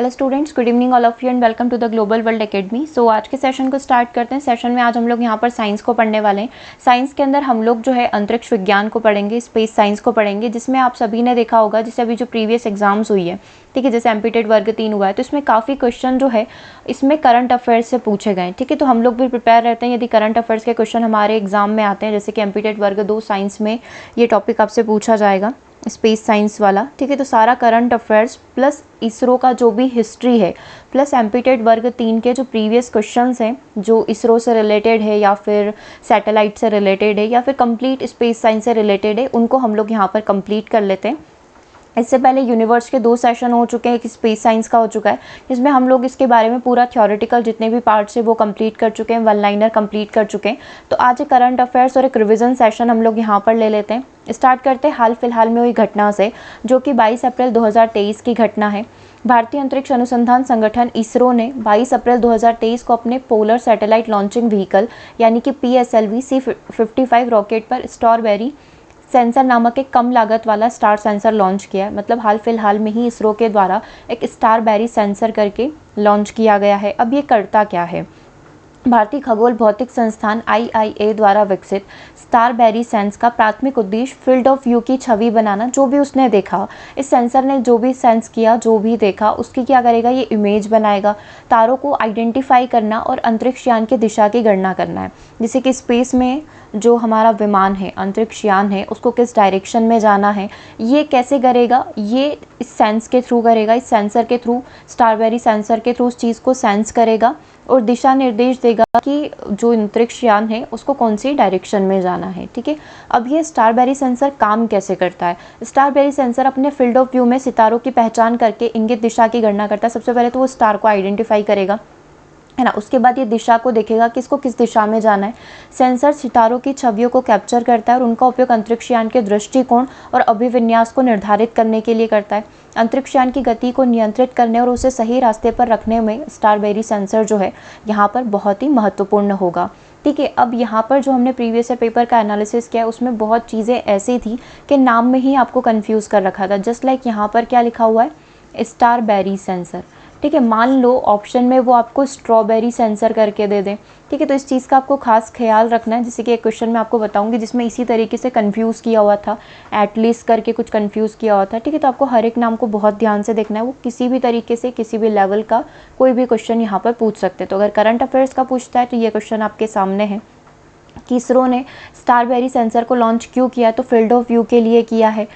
Hello students, good evening all of you and welcome to the global world academy. So आज के session को start करते हैं। Session में आज हम लोग यहाँ पर साइंस को पढ़ने वाले हैं। साइंस के अंदर हम लोग जो है अंतरिक्ष विज्ञान को पढ़ेंगे, स्पेस साइंस को पढ़ेंगे, जिसमें आप सभी ने देखा होगा जैसे अभी जो प्रीवियस एग्जाम्स हुई है, ठीक है, जैसे एमपीटेड वर्ग 3 हुआ है, तो इसमें काफ़ी क्वेश्चन जो है इसमें करंट अफेयर्स से पूछे गए, ठीक है। तो हम लोग भी प्रिपेयर रहते हैं यदि करंट अफेयर्स के क्वेश्चन हमारे एग्जाम में आते हैं, जैसे कि एमपीटेड वर्ग 2 साइंस में ये टॉपिक आपसे पूछा जाएगा, स्पेस साइंस वाला, ठीक है। तो सारा करंट अफेयर्स प्लस इसरो का जो भी हिस्ट्री है प्लस एमपीटेड वर्ग 3 के जो प्रीवियस क्वेश्चंस हैं जो इसरो से रिलेटेड है या फिर सैटेलाइट से रिलेटेड है या फिर कंप्लीट स्पेस साइंस से रिलेटेड है, उनको हम लोग यहाँ पर कंप्लीट कर लेते हैं। इससे पहले यूनिवर्स के 2 सेशन हो चुके हैं, एक स्पेस साइंस का हो चुका है जिसमें हम लोग इसके बारे में पूरा थ्योरेटिकल जितने भी पार्ट्स है वो कंप्लीट कर चुके हैं, वन लाइनर कंप्लीट कर चुके हैं। तो आज एक करंट अफेयर्स और एक रिवीजन सेशन हम लोग यहाँ पर ले लेते हैं। स्टार्ट करते हैं हाल फिलहाल में हुई घटना से, जो कि 22 अप्रैल 2023 की घटना है। भारतीय अंतरिक्ष अनुसंधान संगठन इसरो ने 22 अप्रैल 2023 को अपने पोलर सैटेलाइट लॉन्चिंग व्हीकल यानी कि PSLV C55 रॉकेट पर स्टारबेरी सेंसर नामक एक कम लागत वाला स्टार सेंसर लॉन्च किया है। मतलब हाल फिलहाल में ही इसरो के द्वारा एक स्टारबेरी सेंसर करके लॉन्च किया गया है। अब ये करता क्या है? भारतीय खगोल भौतिक संस्थान IIA द्वारा विकसित स्टारबेरी सेंस का प्राथमिक उद्देश्य फील्ड ऑफ व्यू की छवि बनाना। जो भी उसने देखा, इस सेंसर ने जो भी सेंस किया, जो भी देखा, उसकी क्या करेगा, ये इमेज बनाएगा। तारों को आइडेंटिफाई करना और अंतरिक्ष यान की दिशा की गणना करना है। जैसे कि स्पेस में जो हमारा विमान है, अंतरिक्ष यान है, उसको किस डायरेक्शन में जाना है, ये कैसे करेगा, ये इस सेंस के थ्रू करेगा। इस सेंसर के थ्रू, स्टारबेरी सेंसर के थ्रू उस चीज़ को सेंस करेगा और दिशा निर्देश देगा कि जो अंतरिक्ष यान है उसको कौन सी डायरेक्शन में जाना है, ठीक है। अब ये स्टारबेरी सेंसर काम कैसे करता है? स्टारबेरी सेंसर अपने फील्ड ऑफ व्यू में सितारों की पहचान करके इंगित दिशा की गणना करता है। सबसे पहले तो वो स्टार को आइडेंटिफाई करेगा, है ना। उसके बाद ये दिशा को देखेगा कि इसको किस दिशा में जाना है। सेंसर सितारों की छवियों को कैप्चर करता है और उनका उपयोग अंतरिक्ष यान के दृष्टिकोण और अभिविन्यास को निर्धारित करने के लिए करता है। अंतरिक्ष यान की गति को नियंत्रित करने और उसे सही रास्ते पर रखने में स्टारबेरी सेंसर जो है यहाँ पर बहुत ही महत्वपूर्ण होगा, ठीक है। अब यहाँ पर जो हमने प्रीवियस पेपर का एनालिसिस किया उसमें बहुत चीज़ें ऐसी थी कि नाम में ही आपको कंफ्यूज कर रखा था। जस्ट लाइक यहाँ पर क्या लिखा हुआ है, स्टारबेरी सेंसर, ठीक है। मान लो ऑप्शन में वो आपको स्ट्रॉबेरी सेंसर करके दे दें, ठीक है। तो इस चीज़ का आपको खास ख्याल रखना है। जैसे कि एक क्वेश्चन मैं आपको बताऊंगी जिसमें इसी तरीके से कंफ्यूज किया हुआ था, एटलीस्ट करके कुछ कंफ्यूज किया हुआ था, ठीक है। तो आपको हर एक नाम को बहुत ध्यान से देखना है। वो किसी भी तरीके से किसी भी लेवल का कोई भी क्वेश्चन यहाँ पर पूछ सकते हैं। तो अगर करंट अफेयर्स का पूछता है तो ये क्वेश्चन आपके सामने है कि इसरो ने स्टारबेरी सेंसर को लॉन्च क्यों किया, तो फील्ड ऑफ व्यू के लिए किया है।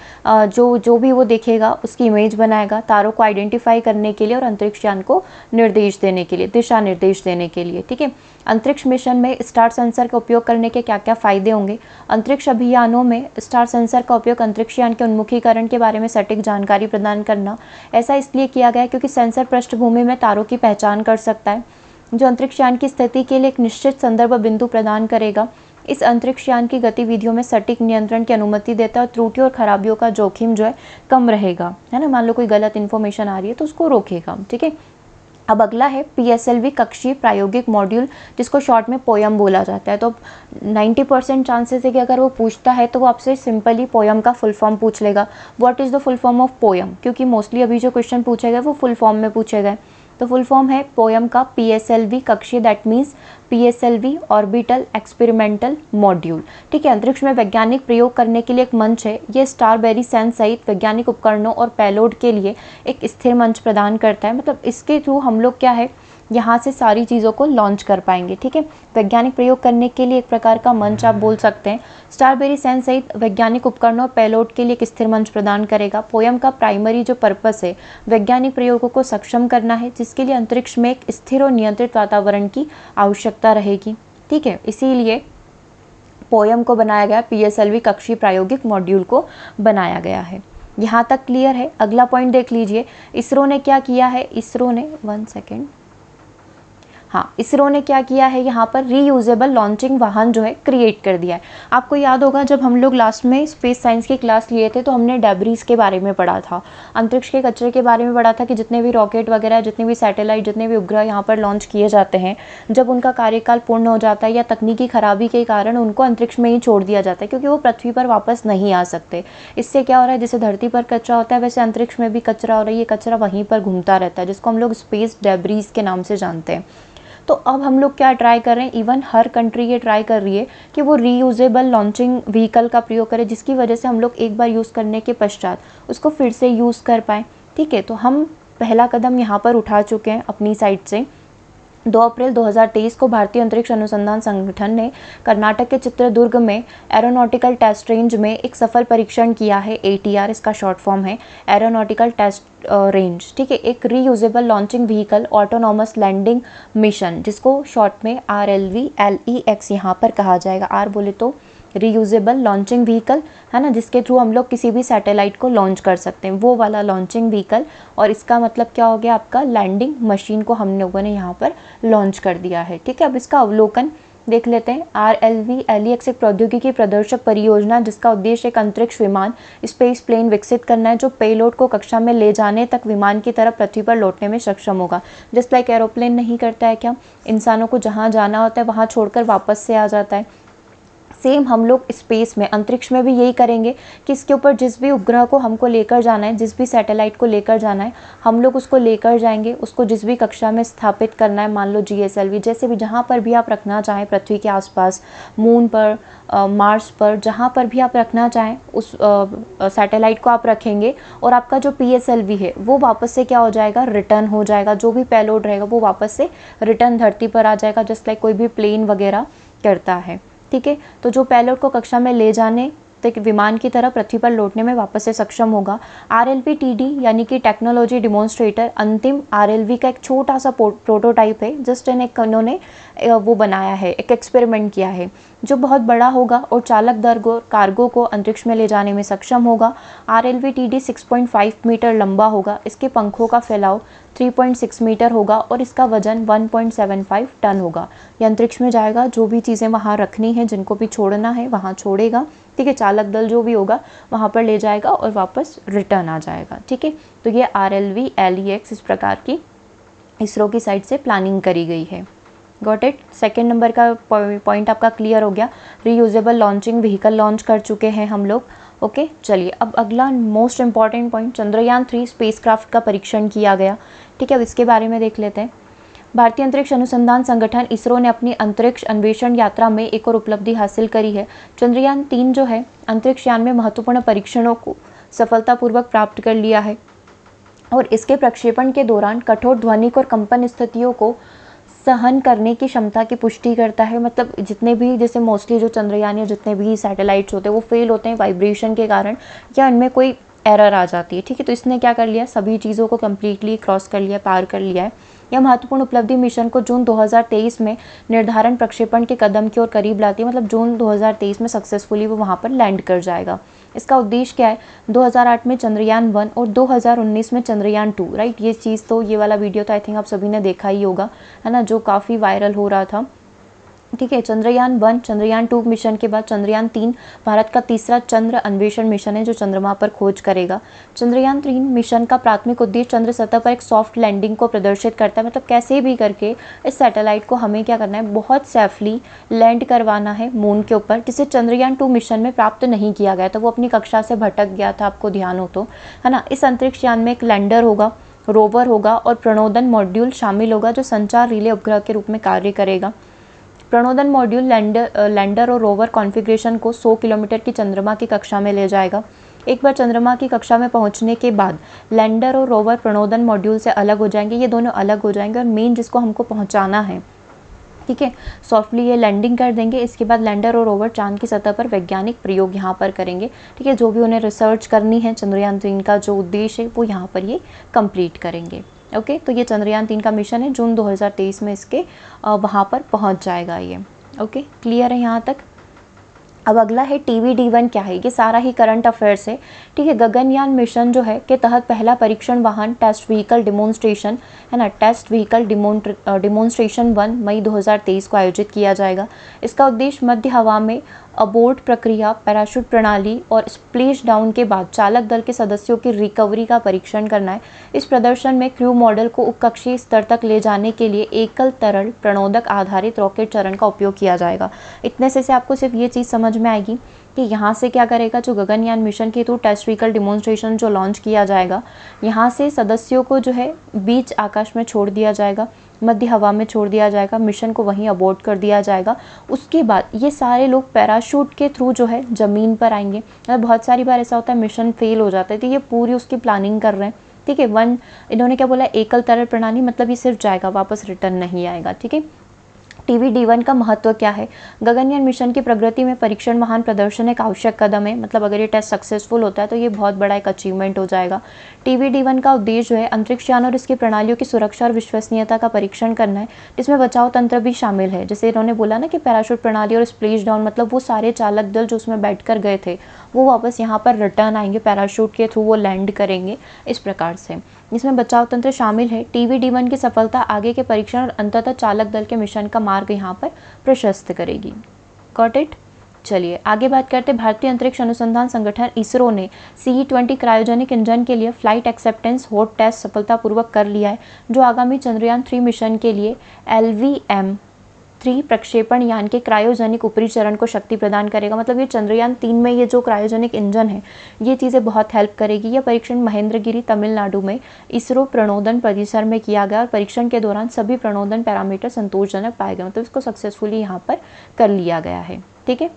जो भी वो देखेगा उसकी इमेज बनाएगा, तारों को आइडेंटिफाई करने के लिए और अंतरिक्ष यान को निर्देश देने के लिए, दिशा निर्देश देने के लिए, ठीक है। अंतरिक्ष मिशन में स्टार सेंसर का उपयोग करने के क्या क्या फ़ायदे होंगे? अंतरिक्ष अभियानों में स्टार सेंसर का उपयोग अंतरिक्ष यान के उन्मुखीकरण के बारे में सटीक जानकारी प्रदान करना। ऐसा इसलिए किया गया क्योंकि सेंसर पृष्ठभूमि में तारों की पहचान कर सकता है, जो अंतरिक्ष यान की स्थिति के लिए एक निश्चित संदर्भ बिंदु प्रदान करेगा। इस अंतरिक्ष यान की गतिविधियों में सटीक नियंत्रण की अनुमति देता है और त्रुटियों और खराबियों का जोखिम जो है कम रहेगा, है ना। मान लो कोई गलत इन्फॉर्मेशन आ रही है तो उसको रोकेगा, ठीक है। अब अगला है PSLV कक्षीय प्रायोगिक मॉड्यूल, जिसको शॉर्ट में पोयम बोला जाता है। तो 90% चांसेस है कि अगर वो पूछता है तो वो आपसे सिंपली पोयम का फुल फॉर्म पूछ लेगा। What is the full form of poem? क्योंकि मोस्टली अभी जो क्वेश्चन पूछे गए वो फुल फॉर्म में पूछे गए। तो फुल फॉर्म है पोयम का PSLV कक्षीय, that means PSLV orbital experimental module, ठीक है। अंतरिक्ष में वैज्ञानिक प्रयोग करने के लिए एक मंच है। ये स्टारबेरी सेंस सहित वैज्ञानिक उपकरणों और पेलोड के लिए एक स्थिर मंच प्रदान करता है। मतलब इसके थ्रू हम लोग क्या है, यहाँ से सारी चीज़ों को लॉन्च कर पाएंगे, ठीक है। वैज्ञानिक प्रयोग करने के लिए एक प्रकार का मंच आप बोल सकते हैं। स्टारबेरी सेंस सहित वैज्ञानिक उपकरणों और पेलोड के लिए एक स्थिर मंच प्रदान करेगा। पोयम का प्राइमरी जो पर्पस है वैज्ञानिक प्रयोगों को सक्षम करना है, जिसके लिए अंतरिक्ष में एक स्थिर और नियंत्रित वातावरण की आवश्यकता रहेगी, ठीक है। इसीलिए पोयम को बनाया गया, PSLV कक्षीय प्रायोगिक मॉड्यूल को बनाया गया है। यहाँ तक क्लियर है? अगला पॉइंट देख लीजिए, इसरो ने क्या किया है। इसरो ने 1 सेकेंड, हाँ, इसरो ने क्या किया है यहाँ पर रीयूजेबल लॉन्चिंग वाहन जो है क्रिएट कर दिया है। आपको याद होगा जब हम लोग लास्ट में स्पेस साइंस की क्लास लिए थे तो हमने डेब्रीज के बारे में पढ़ा था, अंतरिक्ष के कचरे के बारे में पढ़ा था कि जितने भी रॉकेट वगैरह, जितने भी सैटेलाइट, जितने भी उपग्रह यहाँ पर लॉन्च किए जाते हैं, जब उनका कार्यकाल पूर्ण हो जाता है या तकनीकी खराबी के कारण उनको अंतरिक्ष में ही छोड़ दिया जाता है, क्योंकि वो पृथ्वी पर वापस नहीं आ सकते। इससे क्या हो रहा है, जैसे धरती पर कचरा होता है वैसे अंतरिक्ष में भी कचरा हो रहा है, ये कचरा वहीं पर घूमता रहता है, जिसको हम लोग स्पेस डेब्रीज के नाम से जानते हैं। तो अब हम लोग क्या ट्राई कर रहे हैं, इवन हर कंट्री ये ट्राई कर रही है कि वो रीयूजेबल लॉन्चिंग व्हीकल का प्रयोग करे, जिसकी वजह से हम लोग एक बार यूज़ करने के पश्चात उसको फिर से यूज़ कर पाएँ। ठीक है, तो हम पहला कदम यहाँ पर उठा चुके हैं अपनी साइड से। 2 अप्रैल 2023 को भारतीय अंतरिक्ष अनुसंधान संगठन ने कर्नाटक के चित्रदुर्ग में एरोनॉटिकल टेस्ट रेंज में एक सफल परीक्षण किया है। ATR इसका शॉर्ट फॉर्म है, एरोनॉटिकल टेस्ट रेंज। ठीक है, एक reusable launching vehicle autonomous landing mission, जिसको शॉर्ट में RLV-LEX यहाँ पर कहा जाएगा। R बोले तो रीयूजेबल लॉन्चिंग व्हीकल है ना, जिसके थ्रू हम लोग किसी भी सैटेलाइट को लॉन्च कर सकते हैं, वो वाला लॉन्चिंग व्हीकल। और इसका मतलब क्या हो गया, आपका लैंडिंग मशीन को हम लोगों ने यहाँ पर लॉन्च कर दिया है। ठीक है, अब इसका अवलोकन देख लेते हैं। RLV-LEX एक प्रौद्योगिकी प्रदर्शक परियोजना, जिसका उद्देश्य एक अंतरिक्ष विमान स्पेस प्लेन विकसित करना है, जो पेलोड को कक्षा में ले जाने तक विमान की तरफ पृथ्वी पर लौटने में सक्षम होगा। जस्ट लाइक एरोप्लेन नहीं करता है क्या, इंसानों को जहाँ जाना होता है वहाँ छोड़कर वापस से आ जाता है, सेम हम लोग स्पेस में, अंतरिक्ष में भी यही करेंगे कि इसके ऊपर जिस भी उपग्रह को हमको लेकर जाना है, जिस भी सैटेलाइट को लेकर जाना है, हम लोग उसको लेकर जाएंगे, उसको जिस भी कक्षा में स्थापित करना है, मान लो GSLV, जैसे भी जहाँ पर भी आप रखना चाहें पृथ्वी के आसपास, मून पर, मार्स पर, जहाँ पर भी आप रखना चाहें उस सैटेलाइट को आप रखेंगे। और आपका जो PSLV है वो वापस से क्या हो जाएगा, रिटर्न हो जाएगा। जो भी पेलोड रहेगा वो वापस से रिटर्न धरती पर आ जाएगा, जस्ट लाइक कोई भी प्लेन वगैरह करता है। ठीक है, तो जो पेलोड को कक्षा में ले जाने तक विमान की तरह पृथ्वी पर लौटने में वापस से सक्षम होगा। RLV-TD यानी कि टेक्नोलॉजी डिमॉन्स्ट्रेटर अंतिम RLV का एक छोटा सा प्रोटोटाइप है, जस्ट इन्होंने वो बनाया है, एक एक्सपेरिमेंट किया है, जो बहुत बड़ा होगा और चालक दर कार्गो को अंतरिक्ष में ले जाने में सक्षम होगा। RLV-TD 6.5 मीटर लंबा होगा, इसके पंखों का फैलाव 3.6 मीटर होगा और इसका वजन 1.75 टन होगा। ये अंतरिक्ष में जाएगा, जो भी चीज़ें वहाँ रखनी है, जिनको भी छोड़ना है वहाँ छोड़ेगा। ठीक है, चालक दल जो भी होगा वहाँ पर ले जाएगा और वापस रिटर्न आ जाएगा। ठीक है, तो ये RLV-LEX इस प्रकार की इसरो की साइड से प्लानिंग करी गई है। Got it. सेकेंड नंबर का पॉइंट आपका क्लियर हो गया, रीयूजेबल लॉन्चिंग व्हीकल लॉन्च कर चुके हैं हम लोग। ओके, चलिए अब अगला most important point, Chandrayaan 3 spacecraft का परीक्षण किया गया। ठीक है, अब इसके बारे में देख लेते हैं। भारतीय अंतरिक्ष अनुसंधान संगठन इसरो ने अपनी अंतरिक्ष अन्वेषण यात्रा में एक और उपलब्धि हासिल करी है। चंद्रयान 3 जो है अंतरिक्ष यान में महत्वपूर्ण परीक्षणों को सफलतापूर्वक प्राप्त कर लिया है और इसके प्रक्षेपण के दौरान कठोर ध्वनिक और कंपन स्थितियों को सहन करने की क्षमता की पुष्टि करता है। मतलब जितने भी, जैसे मोस्टली जो चंद्रयान या जितने भी सैटेलाइट्स होते हैं वो फेल होते हैं वाइब्रेशन के कारण या इनमें कोई एरर आ जाती है। ठीक है, तो इसने क्या कर लिया, सभी चीज़ों को कम्प्लीटली क्रॉस कर लिया, पार कर लिया है। यह महत्वपूर्ण उपलब्धि मिशन को जून 2023 में निर्धारण प्रक्षेपण के कदम की ओर करीब लाती है। मतलब जून 2023 में सक्सेसफुली वो वहाँ पर लैंड कर जाएगा। इसका उद्देश्य क्या है, 2008 में चंद्रयान 1 और 2019 में चंद्रयान 2, राइट। ये चीज़ तो, ये वाला वीडियो तो आई थिंक आप सभी ने देखा ही होगा, है ना, जो काफ़ी वायरल हो रहा था। ठीक है, चंद्रयान 1, चंद्रयान 2 मिशन के बाद चंद्रयान 3 भारत का तीसरा चंद्र अन्वेषण मिशन है जो चंद्रमा पर खोज करेगा। चंद्रयान 3 मिशन का प्राथमिक उद्देश्य चंद्र सतह पर एक सॉफ्ट लैंडिंग को प्रदर्शित करता है। मतलब कैसे भी करके इस सैटेलाइट को हमें क्या करना है, बहुत सेफली लैंड करवाना है मून के ऊपर, जिसे चंद्रयान 2 मिशन में प्राप्त नहीं किया गया था। वो अपनी कक्षा से भटक गया था, आपको ध्यान हो तो, है ना। इस अंतरिक्ष यान में एक लैंडर होगा, रोवर होगा और प्रणोदन मॉड्यूल शामिल होगा जो संचार रिले उपग्रह के रूप में कार्य करेगा। प्रणोदन मॉड्यूल लैंडर और रोवर कॉन्फ़िगरेशन को 100 किलोमीटर की चंद्रमा की कक्षा में ले जाएगा। एक बार चंद्रमा की कक्षा में पहुंचने के बाद लैंडर और रोवर प्रणोदन मॉड्यूल से अलग हो जाएंगे, ये दोनों अलग हो जाएंगे और मेन जिसको हमको पहुंचाना है, ठीक है, सॉफ्टली ये लैंडिंग कर देंगे। इसके बाद लैंडर और रोवर चांद की सतह पर वैज्ञानिक प्रयोग यहाँ पर करेंगे। ठीक है, जो भी उन्हें रिसर्च करनी है चंद्रयान 3 का जो उद्देश्य है वो यहाँ पर ये कंप्लीट करेंगे। ओके, तो ये चंद्रयान 3 का मिशन है, जून 2023 में इसके वहाँ पर पहुँच जाएगा ये। ओके, क्लियर है यहाँ तक। अब अगला है TVD-1 क्या है, ये सारा ही करंट अफेयर्स है, ठीक है। गगनयान मिशन जो है के तहत पहला परीक्षण वाहन टेस्ट व्हीकल डिमोन्स्ट्रेशन है ना, टेस्ट व्हीकल डिमोन्स्ट्रेशन 1 मई 2023 को आयोजित किया जाएगा। इसका उद्देश्य मध्य हवा में अबोर्ड प्रक्रिया, पैराशूट प्रणाली और स्प्लैश डाउन के बाद चालक दल के सदस्यों की रिकवरी का परीक्षण करना है। इस प्रदर्शन में क्रू मॉडल को उपकक्षीय स्तर तक ले जाने के लिए एकल तरल प्रणोदक आधारित रॉकेट चरण का उपयोग किया जाएगा। इतने से आपको सिर्फ ये चीज़ समझ में आएगी कि यहाँ से क्या करेगा, जो गगनयान मिशन के थ्रू टेस्ट व्हीकल डिमोन्स्ट्रेशन जो लॉन्च किया जाएगा, यहाँ से सदस्यों को जो है बीच आकाश में छोड़ दिया जाएगा, मध्य हवा में छोड़ दिया जाएगा, मिशन को वहीं अबॉर्ट कर दिया जाएगा। उसके बाद ये सारे लोग पैराशूट के थ्रू जो है ज़मीन पर आएंगे। बहुत सारी बार ऐसा होता है मिशन फेल हो जाता है, तो ये पूरी उसकी प्लानिंग कर रहे हैं, ठीक है। इन्होंने क्या बोला, एकल तरल प्रणाली, मतलब ये सिर्फ जाएगा, वापस रिटर्न नहीं आएगा, ठीक है। TVD-1 का महत्व क्या है, गगनयान मिशन की प्रगति में परीक्षण महान प्रदर्शन एक आवश्यक कदम है, मतलब अगर ये टेस्ट सक्सेसफुल होता है तो ये बहुत बड़ा एक अचीवमेंट हो जाएगा। TVD-1 का उद्देश्य जो है अंतरिक्ष यान और इसकी प्रणालियों की सुरक्षा और विश्वसनीयता का परीक्षण करना है, जिसमें बचाव तंत्र भी शामिल है। जैसे इन्होंने बोला ना कि पैराशूट प्रणाली और स्प्लैश डाउन, मतलब वो सारे चालक दल जो उसमें बैठ कर गए थे वो वापस यहाँ पर रिटर्न आएंगे, पैराशूट के थ्रू वो लैंड करेंगे, इस प्रकार से इसमें बचाव तंत्र शामिल है। TVD-1 की सफलता आगे के परीक्षण और अंततः चालक दल के मिशन का मार्ग यहाँ पर प्रशस्त करेगी। Got it. चलिए आगे बात करते हैं। भारतीय अंतरिक्ष अनुसंधान संगठन इसरो ने CE-20 क्रायोजेनिक इंजन के लिए फ्लाइट एक्सेप्टेंस हॉट टेस्ट सफलतापूर्वक कर लिया है, जो आगामी चंद्रयान 3 मिशन के लिए LVM-3 प्रक्षेपण यान के क्रायोजेनिक ऊपरी चरण को शक्ति प्रदान करेगा। मतलब ये चंद्रयान 3 में ये जो क्रायोजेनिक इंजन है, ये चीज़ें बहुत हेल्प करेगी। यह परीक्षण महेंद्रगिरी तमिलनाडु में इसरो प्रणोदन परिसर में किया गया और परीक्षण के दौरान सभी प्रणोदन पैरामीटर संतोषजनक पाए गए, मतलब इसको सक्सेसफुली यहाँ पर कर लिया गया है, ठीक है।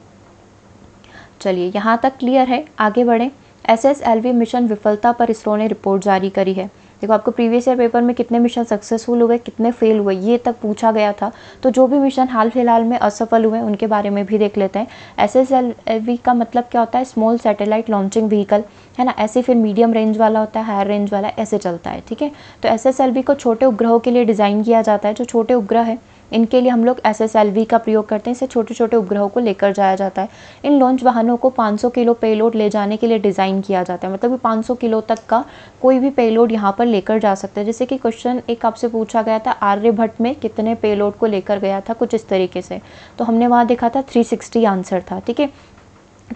चलिए यहाँ तक क्लियर है, आगे बढ़ें। SSLV मिशन विफलता पर इसरो ने रिपोर्ट जारी करी है। देखो आपको प्रीवियस ईयर पेपर में कितने मिशन सक्सेसफुल हुए, कितने फेल हुए, ये तक पूछा गया था। तो जो भी मिशन हाल फिलहाल में असफल हुए उनके बारे में भी देख लेते हैं। SSLV का मतलब क्या होता है, स्मॉल सैटेलाइट लॉन्चिंग व्हीकल, है ना। ऐसे फिर मीडियम रेंज वाला होता है, हायर रेंज वाला, ऐसे चलता है, ठीक है। तो SSLV को छोटे उपग्रहों के लिए डिज़ाइन किया जाता है। जो छोटे उपग्रह है इनके लिए हम लोग SSLV का प्रयोग करते हैं। इसे छोटे छोटे उपग्रहों को लेकर जाया जाता है। इन लॉन्च वाहनों को 500 किलो पेलोड ले जाने के लिए डिज़ाइन किया जाता है, मतलब 500 किलो तक का कोई भी पेलोड यहाँ पर लेकर जा सकता है। जैसे कि क्वेश्चन एक आपसे पूछा गया था, आर्यभट्ट में कितने पेलोड को लेकर गया था, कुछ इस तरीके से, तो हमने वहाँ देखा था 360 आंसर था, ठीक है।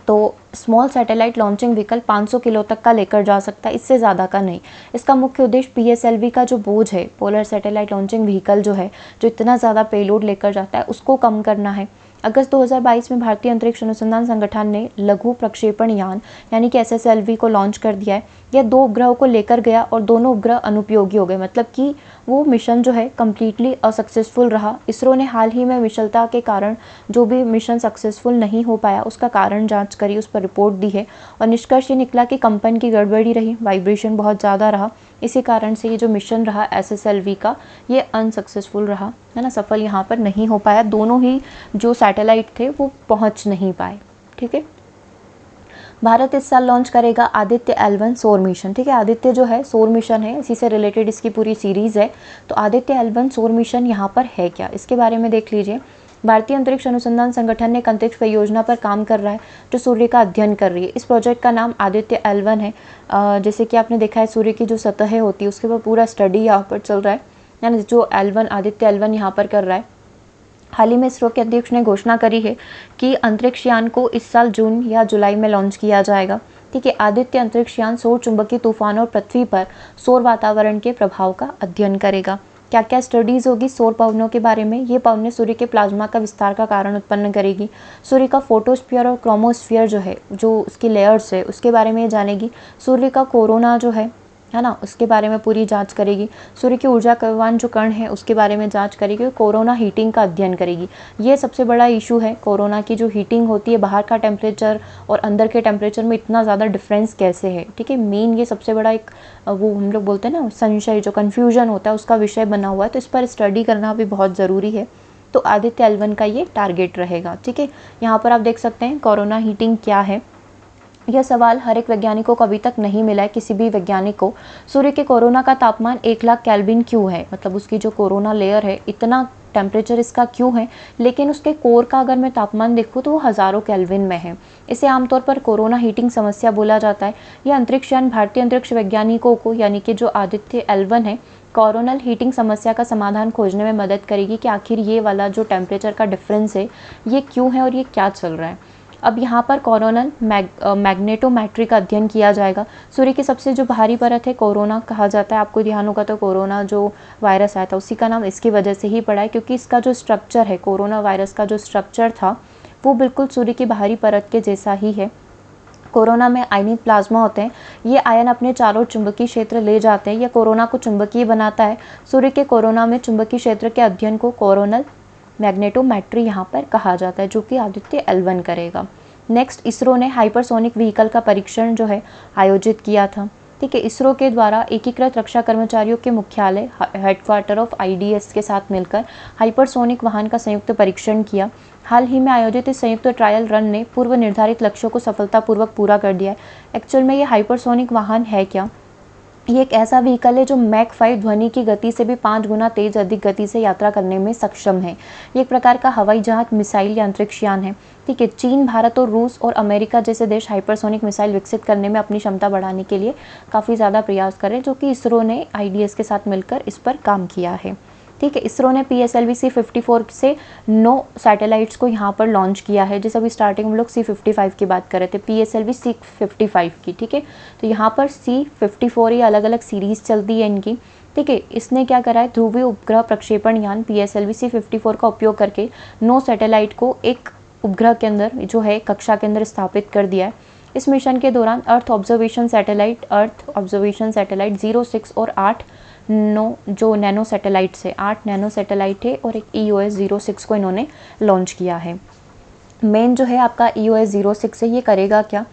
तो small satellite launching vehicle 500 kilo तक का लेकर जा सकता है, इससे ज़्यादा का नहीं। इसका मुख्य उद्देश्य PSLV का जो बोझ है, पोलर सैटेलाइट लॉन्चिंग व्हीकल जो है, जो इतना ज़्यादा पेलोड लेकर जाता है, उसको कम करना है। अगस्त 2022 में भारतीय अंतरिक्ष अनुसंधान संगठन ने लघु प्रक्षेपण यान यानी कि SSLV को लॉन्च कर दिया है। यह 2 उपग्रहों को लेकर गया और दोनों उपग्रह अनुपयोगी हो गए, मतलब कि वो मिशन जो है कम्प्लीटली असक्सेसफुल रहा। इसरो ने हाल ही में विफलता के कारण जो भी मिशन सक्सेसफुल नहीं हो पाया उसका कारण जांच करी, उस पर रिपोर्ट दी है और निष्कर्ष ये निकला कि कंपन की गड़बड़ी रही, वाइब्रेशन बहुत ज़्यादा रहा। इसी कारण से ये जो मिशन रहा SSLV का, ये अनसक्सेसफुल रहा, है ना, सफल यहाँ पर नहीं हो पाया। दोनों ही जो सैटेलाइट थे वो पहुँच नहीं पाए, ठीक है। भारत इस साल लॉन्च करेगा आदित्य L1 सौर मिशन, ठीक है। आदित्य जो है सौर मिशन है, इसी से रिलेटेड इसकी पूरी सीरीज़ है। तो आदित्य L1 सौर मिशन यहाँ पर है क्या, इसके बारे में देख लीजिए। भारतीय अंतरिक्ष अनुसंधान संगठन ने एक अंतरिक्ष परियोजना पर काम कर रहा है जो सूर्य का अध्ययन कर रही है। इस प्रोजेक्ट का नाम आदित्य L1 है। जैसे कि आपने देखा है सूर्य की जो सतह होती है उसके ऊपर पूरा स्टडी यहाँ पर चल रहा है, यानी जो L1 आदित्य L1 यहाँ पर कर रहा है। हाल ही में इसरो के अध्यक्ष ने घोषणा करी है कि अंतरिक्ष यान को इस साल जून या जुलाई में लॉन्च किया जाएगा, ठीक है। आदित्य अंतरिक्ष यान सौर चुंबकीय तूफान और पृथ्वी पर सौर वातावरण के प्रभाव का अध्ययन करेगा। क्या क्या स्टडीज़ होगी सौर पवनों के बारे में, ये पवनें सूर्य के प्लाज्मा का विस्तार का कारण उत्पन्न करेगी। सूर्य का फोटोस्फीयर और क्रोमोस्फीयर जो है, जो उसकी लेयर्स है, उसके बारे में जानेगी। सूर्य का कोरोना जो है ना, उसके बारे में पूरी जांच करेगी। सूर्य की ऊर्जावान जो कण है उसके बारे में जांच करेगी। कोरोना हीटिंग का अध्ययन करेगी। ये सबसे बड़ा इशू है, कोरोना की जो हीटिंग होती है, बाहर का टेम्परेचर और अंदर के टेम्परेचर में इतना ज़्यादा डिफरेंस कैसे है, ठीक है। मेन ये सबसे बड़ा एक वो हम लोग बोलते हैं ना संशय, जो कन्फ्यूजन होता है उसका विषय बना हुआ है, तो इस पर स्टडी करना भी बहुत ज़रूरी है। तो आदित्य L1 का ये टारगेट रहेगा, ठीक है। यहाँ पर आप देख सकते हैं कोरोना हीटिंग क्या है। यह सवाल हर एक वैज्ञानिकों को अभी तक नहीं मिला है, किसी भी वैज्ञानिक को। सूर्य के कोरोना का तापमान 1 लाख केल्विन क्यों है, मतलब उसकी जो कोरोना लेयर है इतना टेम्परेचर इसका क्यों है, लेकिन उसके कोर का अगर मैं तापमान देखूँ तो वो हज़ारों केल्विन में है। इसे आमतौर पर कोरोना हीटिंग समस्या बोला जाता है। यह अंतरिक्षयान भारतीय अंतरिक्ष वैज्ञानिकों को, यानी कि जो आदित्य L1 है, कोरोनल हीटिंग समस्या का समाधान खोजने में मदद करेगी कि आखिर ये वाला जो टेम्परेचर का डिफरेंस है ये क्यों है और ये क्या चल रहा है। अब यहाँ पर कोरोनल मैग्नेटोमेट्री का अध्ययन किया जाएगा। सूर्य की सबसे जो बाहरी परत है कोरोना कहा जाता है। आपको ध्यान होगा तो कोरोना जो वायरस आया था उसी का नाम इसकी वजह से ही पड़ा है, क्योंकि इसका जो स्ट्रक्चर है, कोरोना वायरस का जो स्ट्रक्चर था वो बिल्कुल सूर्य की बाहरी परत के जैसा ही है। कोरोना में आयनिक प्लाज्मा होते हैं। ये आयन अपने चारों चुंबकीय क्षेत्र ले जाते हैं। यह कोरोना को चुंबकीय बनाता है। सूर्य के कोरोना में चुंबकीय क्षेत्र के अध्ययन को कोरोनल मैग्नेटोमेट्री यहाँ पर कहा जाता है, जो कि आदित्य L1 करेगा। नेक्स्ट, इसरो ने हाइपरसोनिक व्हीकल का परीक्षण जो है आयोजित किया था। ठीक है, इसरो के द्वारा एकीकृत रक्षा कर्मचारियों के मुख्यालय हेडक्वार्टर ऑफ IDS के साथ मिलकर हाइपरसोनिक वाहन का संयुक्त परीक्षण किया। हाल ही में आयोजित इस संयुक्त ट्रायल रन ने पूर्व निर्धारित लक्ष्यों को सफलतापूर्वक पूरा कर दिया है। एक्चुअल में ये हाइपरसोनिक वाहन है क्या? ये एक ऐसा व्हीकल है जो मैक 5 ध्वनि की गति से भी 5 गुना तेज अधिक गति से यात्रा करने में सक्षम है। ये एक प्रकार का हवाई जहाज, मिसाइल या अंतरिक्षयान है। ठीक है, चीन, भारत और रूस और अमेरिका जैसे देश हाइपरसोनिक मिसाइल विकसित करने में अपनी क्षमता बढ़ाने के लिए काफ़ी ज़्यादा प्रयास कर रहे हैं, जो कि इसरो ने IDS के साथ मिलकर इस पर काम किया है। ठीक है, इसरो ने PSLV C54 से 9 सैटेलाइट्स को यहाँ पर लॉन्च किया है। जैसे अभी स्टार्टिंग में लोग C55 की बात कर रहे थे, PSLV C55 की। ठीक है, तो यहाँ पर C54 ये अलग अलग सीरीज चलती है इनकी। ठीक है, इसने क्या करा है, ध्रुवीय उपग्रह प्रक्षेपण यान PSLV C54 का उपयोग करके 9 सैटेलाइट को एक उपग्रह के अंदर जो है कक्षा के अंदर स्थापित कर दिया है। इस मिशन के दौरान अर्थ ऑब्जर्वेशन सैटेलाइट 06 और 8 जो नैनो सैटेलाइट्स है, 8 नैनो सैटेलाइट है और एक EOS 06 को इन्होंने लॉन्च किया है। मेन जो है आपका EOS 06 है, ये करेगा क्या?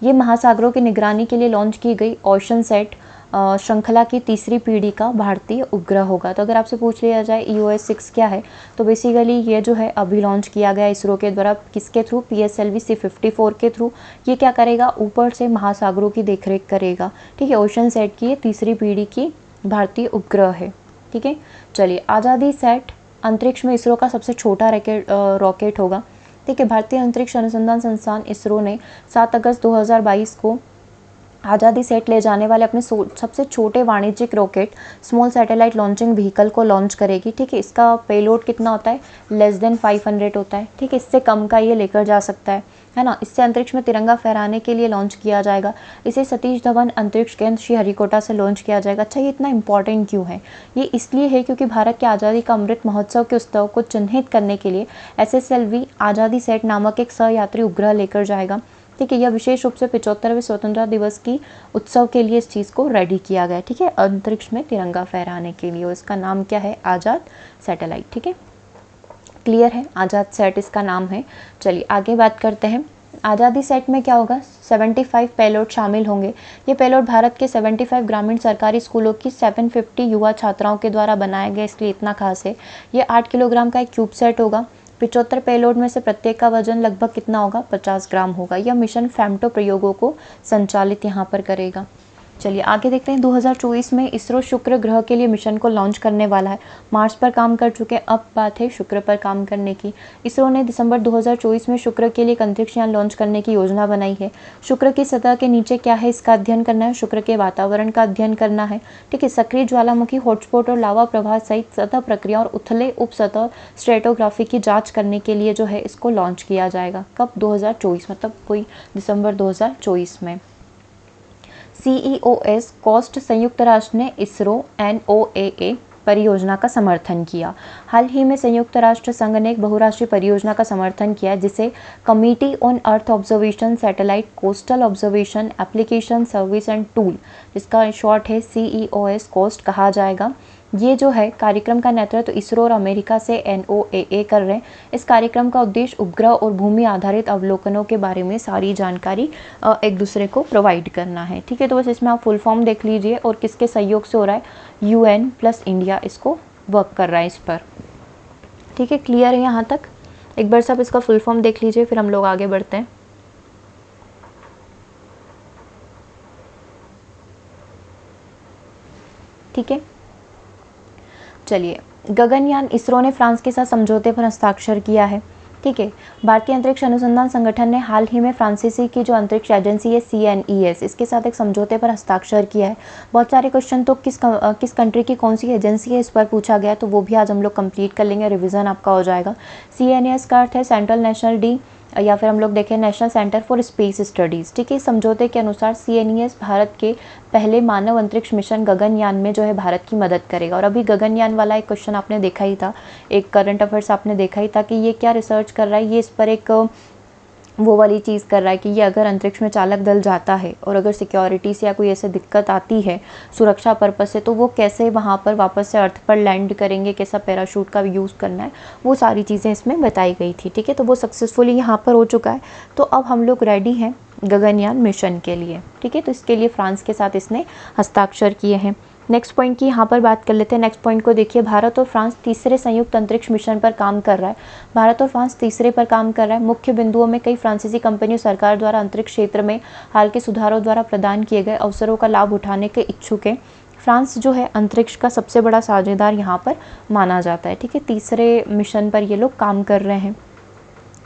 ये महासागरों की निगरानी के लिए लॉन्च की गई ओशन सेट श्रृंखला की तीसरी पीढ़ी का भारतीय उपग्रह होगा। तो अगर आपसे पूछ लिया जाए EOS 6 क्या है, तो बेसिकली ये जो है अभी लॉन्च किया गया इसरो के द्वारा, किसके थ्रू? PSLV C54 के थ्रू। ये क्या करेगा? ऊपर से महासागरों की देखरेख करेगा। ठीक है, ओशन सेट की ये तीसरी पीढ़ी की भारतीय उपग्रह है। ठीक है, चलिए, आज़ादी सेट अंतरिक्ष में इसरो का सबसे छोटा रॉकेट होगा। ठीक है, भारतीय अंतरिक्ष अनुसंधान संस्थान इसरो ने 7 अगस्त 2022 को आज़ादी सेट ले जाने वाले अपने सबसे छोटे वाणिज्यिक rocket small satellite launching vehicle को लॉन्च करेगी। ठीक है, इसका पेलोड कितना होता है? लेस देन 500 होता है। ठीक है, इससे कम का ये लेकर जा सकता है ना। इससे अंतरिक्ष में तिरंगा फहराने के लिए लॉन्च किया जाएगा। इसे सतीश धवन अंतरिक्ष केंद्र श्रीहरिकोटा से लॉन्च किया जाएगा। अच्छा, ये इतना इंपॉर्टेंट क्यों है? ये इसलिए है क्योंकि भारत के आज़ादी का अमृत महोत्सव के उत्सव को चिन्हित करने के लिए SSLV आज़ादी सेट नामक एक सहयात्री उपग्रह लेकर जाएगा। ठीक है, यह विशेष रूप से 75वें स्वतंत्रता दिवस की उत्सव के लिए इस चीज़ को रेडी किया गया है। ठीक है, अंतरिक्ष में तिरंगा फहराने के लिए, और इसका नाम क्या है? आज़ाद सैटेलाइट। ठीक है, क्लियर है, आज़ाद सेट इसका नाम है। चलिए आगे बात करते हैं। आज़ादी सेट में क्या होगा? 75 पेलोड शामिल होंगे। ये पेलोड भारत के 75 ग्रामीण सरकारी स्कूलों की 750 युवा छात्राओं के द्वारा बनाया गया, इसलिए इतना खास है। ये 8 किलोग्राम का एक क्यूब सेट होगा। 75 पेलोड में से प्रत्येक का वजन लगभग कितना होगा? 50 ग्राम होगा। यह मिशन फैम्टो प्रयोगों को संचालित यहाँ पर करेगा। चलिए आगे देखते हैं। 2024 में इसरो शुक्र ग्रह के लिए मिशन को लॉन्च करने वाला है। मार्स पर काम कर चुके, अब बात है शुक्र पर काम करने की। इसरो ने दिसंबर 2024 में शुक्र के लिए एक अंतरिक्षयान लॉन्च करने की योजना बनाई है। शुक्र की सतह के नीचे क्या है, इसका अध्ययन करना है। शुक्र के वातावरण का अध्ययन करना है। ठीक है, सक्रिय ज्वालामुखी, हॉटस्पॉट और लावा प्रवाह सहित सतह प्रक्रिया और उथले उप सतह स्ट्रेटोग्राफी की जाँच करने के लिए जो है इसको लॉन्च किया जाएगा। कब? 2024, मतलब कोई दिसंबर 2024 में। CEOS कॉस्ट संयुक्त राष्ट्र ने इसरो NOAA परियोजना का समर्थन किया। हाल ही में संयुक्त राष्ट्र संघ ने एक बहुराष्ट्रीय परियोजना का समर्थन किया है, जिसे committee on earth observation satellite coastal observation application service and tool, जिसका शॉर्ट है CEOS कॉस्ट कहा जाएगा। ये जो है कार्यक्रम का नेतृत्व इसरो और अमेरिका से NOAA कर रहे हैं। इस कार्यक्रम का उद्देश्य उपग्रह और भूमि आधारित अवलोकनों के बारे में सारी जानकारी एक दूसरे को प्रोवाइड करना है। ठीक है, तो बस इसमें आप फुल फॉर्म देख लीजिए और किसके सहयोग से हो रहा है। UN प्लस इंडिया इसको वर्क कर रहा है इस पर। ठीक है, क्लियर है यहाँ तक? एक बार सब इसका फुल फॉर्म देख लीजिए, फिर हम लोग आगे बढ़ते हैं। ठीक है, चलिए गगनयान इसरो ने फ्रांस के साथ समझौते पर हस्ताक्षर किया है। ठीक है, भारतीय अंतरिक्ष अनुसंधान संगठन ने हाल ही में फ्रांसीसी की जो अंतरिक्ष एजेंसी है CNES, इसके साथ एक समझौते पर हस्ताक्षर किया है। बहुत सारे क्वेश्चन तो किस कंट्री की कौन सी एजेंसी है इस पर पूछा गया, तो वो भी आज हम लोग कंप्लीट कर लेंगे, रिवीजन आपका हो जाएगा। CNES का अर्थ है सेंट्रल नेशनल डी, या फिर हम लोग देखें national centre for space studies. ठीक है, इस समझौते के अनुसार CNES भारत के पहले मानव अंतरिक्ष मिशन गगनयान में जो है भारत की मदद करेगा। और अभी गगनयान वाला एक क्वेश्चन आपने देखा ही था, एक करंट अफेयर्स आपने देखा ही था कि ये क्या रिसर्च कर रहा है, ये इस पर एक वो वाली चीज़ कर रहा है कि ये अगर अंतरिक्ष में चालक दल जाता है और अगर सिक्योरिटी से या कोई ऐसे दिक्कत आती है सुरक्षा पर्पज से, तो वो कैसे वहाँ पर वापस से अर्थ पर लैंड करेंगे, कैसा पैराशूट का यूज़ करना है, वो सारी चीज़ें इसमें बताई गई थी। ठीक है, तो वो सक्सेसफुली यहाँ पर हो चुका है। तो अब हम लोग रेडी हैं गगनयान मिशन के लिए। ठीक है, तो इसके लिए फ्रांस के साथ इसने हस्ताक्षर किए हैं। नेक्स्ट पॉइंट की यहाँ पर बात कर लेते हैं। नेक्स्ट पॉइंट को देखिए, भारत और फ्रांस तीसरे संयुक्त अंतरिक्ष मिशन पर काम कर रहा है। भारत और फ्रांस तीसरे पर काम कर रहा है। मुख्य बिंदुओं में कई फ्रांसीसी कंपनियों सरकार द्वारा अंतरिक्ष क्षेत्र में हाल के सुधारों द्वारा प्रदान किए गए अवसरों का लाभ उठाने के इच्छुक है। फ्रांस जो है अंतरिक्ष का सबसे बड़ा साझेदार यहाँ पर माना जाता है। ठीक है, तीसरे मिशन पर ये लोग काम कर रहे हैं।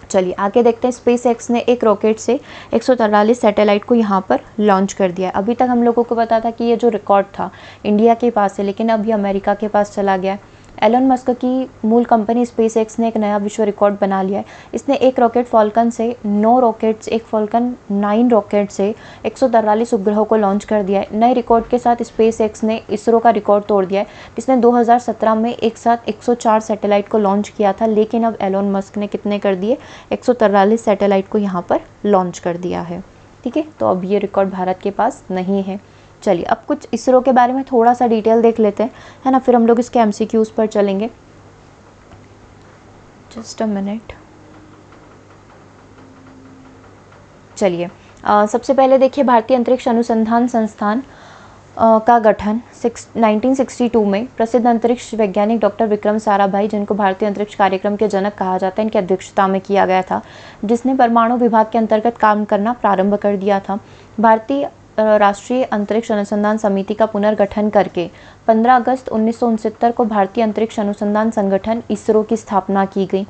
चलिए आगे देखते हैं। स्पेस एक्स ने एक रॉकेट से 143 सैटेलाइट को यहाँ पर लॉन्च कर दिया है। अभी तक हम लोगों को पता था कि ये जो रिकॉर्ड था इंडिया के पास है, लेकिन अब ये अमेरिका के पास चला गया है। एलन मस्क की मूल कंपनी स्पेस एक्स ने एक नया विश्व रिकॉर्ड बना लिया है। इसने एक रॉकेट फॉल्कन से 9 रॉकेट्स, एक फॉल्कन 9 रॉकेट से 143 उपग्रहों को लॉन्च कर दिया है। नए रिकॉर्ड के साथ स्पेस एक्स ने इसरो का रिकॉर्ड तोड़ दिया है, जिसने 2017 में एक साथ 104 सैटेलाइट को लॉन्च किया था, लेकिन अब एलन मस्क ने कितने कर दिए, 143 सैटेलाइट को यहाँ पर लॉन्च कर दिया है। ठीक है, तो अब ये रिकॉर्ड भारत के पास नहीं है। चलिए अब कुछ इसरो के बारे में थोड़ा सा डिटेल देख लेते हैं, है ना, फिर हम लोग इसके MCQs पर चलेंगे। Just a minute. चलिए सबसे पहले देखिए, भारतीय अंतरिक्ष अनुसंधान संस्थान का गठन 1962 में प्रसिद्ध अंतरिक्ष वैज्ञानिक डॉक्टर विक्रम साराभाई, जिनको भारतीय अंतरिक्ष कार्यक्रम के जनक कहा जाता है, इनकी अध्यक्षता में किया गया था, जिसने परमाणु विभाग के अंतर्गत काम करना प्रारंभ कर दिया था। भारतीय राष्ट्रीय अंतरिक्ष अनुसंधान समिति का पुनर्गठन करके 15 अगस्त 1969 को भारतीय अंतरिक्ष अनुसंधान संगठन इसरो की स्थापना की गई,